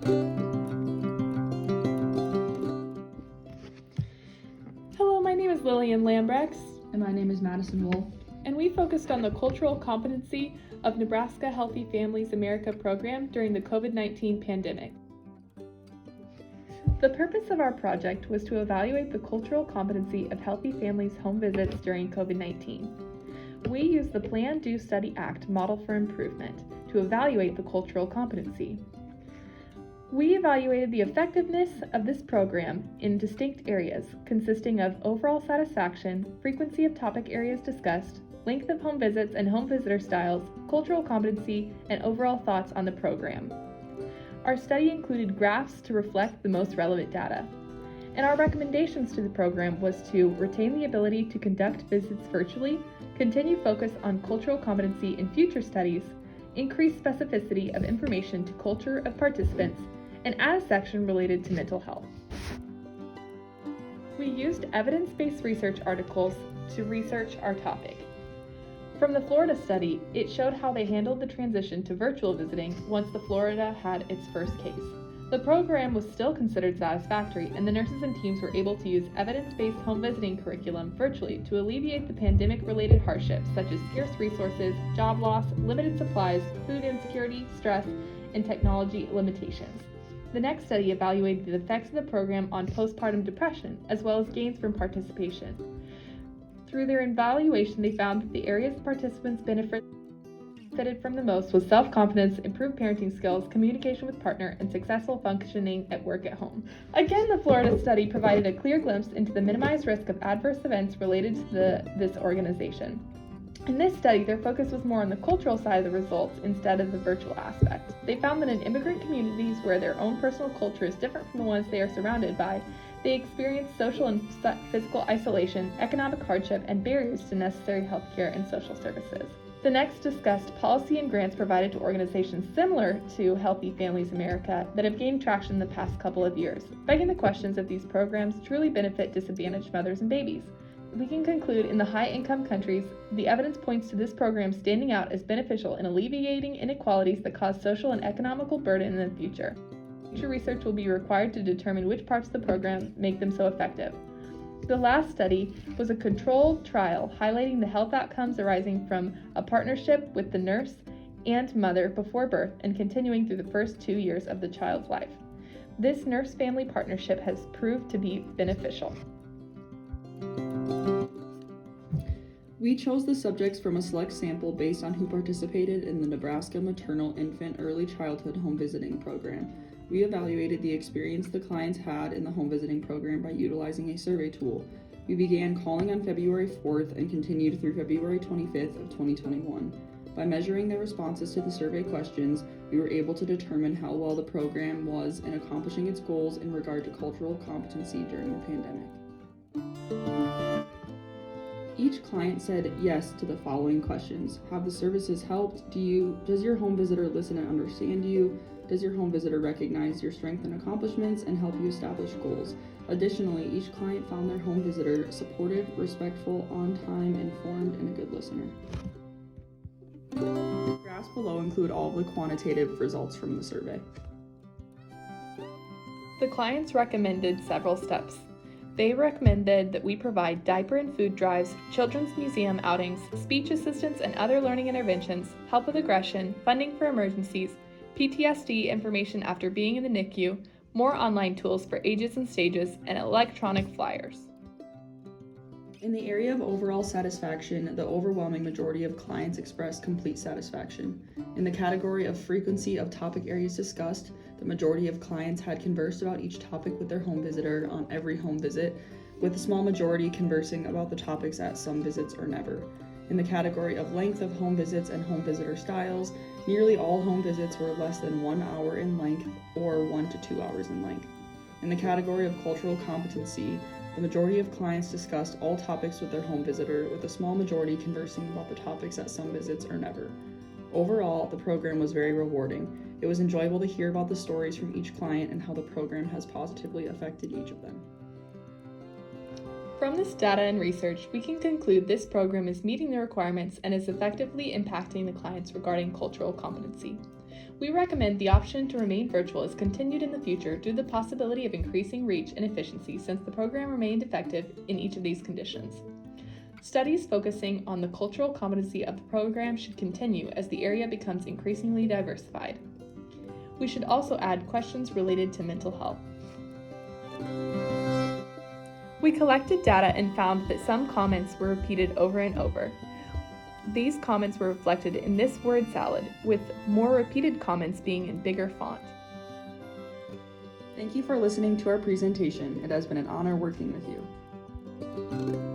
Hello, my name is Lillian Lambrex, And my name is Madison Wolf. and we focused on the cultural competency of Nebraska Healthy Families America program during the COVID-19 pandemic. The purpose of our project was to evaluate the cultural competency of healthy families' home visits during COVID-19. We used the Plan, Do, Study, Act model for improvement to evaluate the cultural competency. We evaluated the effectiveness of this program in distinct areas, consisting of overall satisfaction, frequency of topic areas discussed, length of home visits and home visitor styles, cultural competency, and overall thoughts on the program. Our study included graphs to reflect the most relevant data. And our recommendations to the program was to retain the ability to conduct visits virtually, continue focus on cultural competency in future studies, increase specificity of information to culture of participants, and add a section related to mental health. We used evidence-based research articles to research our topic. From the Florida study, it showed how they handled the transition to virtual visiting once the Florida had its first case. The program was still considered satisfactory, and the nurses and teams were able to use evidence-based home visiting curriculum virtually to alleviate the pandemic-related hardships such as scarce resources, job loss, limited supplies, food insecurity, stress, and technology limitations. The next study evaluated the effects of the program on postpartum depression, as well as gains from participation. Through their evaluation, they found that the areas the participants benefited from the most was self-confidence, improved parenting skills, communication with partner, and successful functioning at work at home. Again, the Florida study provided a clear glimpse into the minimized risk of adverse events related to this organization. In this study, their focus was more on the cultural side of the results instead of the virtual aspect. They found that in immigrant communities where their own personal culture is different from the ones they are surrounded by, they experience social and physical isolation, economic hardship, and barriers to necessary healthcare and social services. The next discussed policy and grants provided to organizations similar to Healthy Families America that have gained traction in the past couple of years, begging the questions if these programs truly benefit disadvantaged mothers and babies. We can conclude in the high-income countries, the evidence points to this program standing out as beneficial in alleviating inequalities that cause social and economical burden in the future. Future research will be required to determine which parts of the program make them so effective. The last study was a controlled trial highlighting the health outcomes arising from a partnership with the nurse and mother before birth and continuing through the first 2 years of the child's life. This nurse-family partnership has proved to be beneficial. We chose the subjects from a select sample based on who participated in the Nebraska Maternal Infant Early Childhood Home Visiting Program. We evaluated the experience the clients had in the home visiting program by utilizing a survey tool. We began calling on February 4th and continued through February 25th of 2021. By measuring their responses to the survey questions, we were able to determine how well the program was in accomplishing its goals in regard to cultural competency during the pandemic. Each client said yes to the following questions. Have the services helped? Does your home visitor listen and understand you? Does your home visitor recognize your strengths and accomplishments and help you establish goals? Additionally, each client found their home visitor supportive, respectful, on time, informed, and a good listener. The graphs below include all of the quantitative results from the survey. The clients recommended several steps. They recommended that we provide diaper and food drives, children's museum outings, speech assistance and other learning interventions, help with aggression, funding for emergencies, PTSD information after being in the NICU, more online tools for ages and stages, and electronic flyers. In the area of overall satisfaction, the overwhelming majority of clients expressed complete satisfaction. In the category of frequency of topic areas discussed, the majority of clients had conversed about each topic with their home visitor on every home visit, with a small majority conversing about the topics at some visits or never. In the category of length of home visits and home visitor styles, nearly all home visits were less than 1 hour in length or 1 to 2 hours in length. In the category of cultural competency, the majority of clients discussed all topics with their home visitor, with a small majority conversing about the topics at some visits or never. Overall, the program was very rewarding. It was enjoyable to hear about the stories from each client and how the program has positively affected each of them. From this data and research, we can conclude this program is meeting the requirements and is effectively impacting the clients regarding cultural competency. We recommend the option to remain virtual is continued in the future due to the possibility of increasing reach and efficiency since the program remained effective in each of these conditions. Studies focusing on the cultural competency of the program should continue as the area becomes increasingly diversified. We should also add questions related to mental health. We collected data and found that some comments were repeated over and over. These comments were reflected in this word salad, with more repeated comments being in bigger font. Thank you for listening to our presentation. It has been an honor working with you.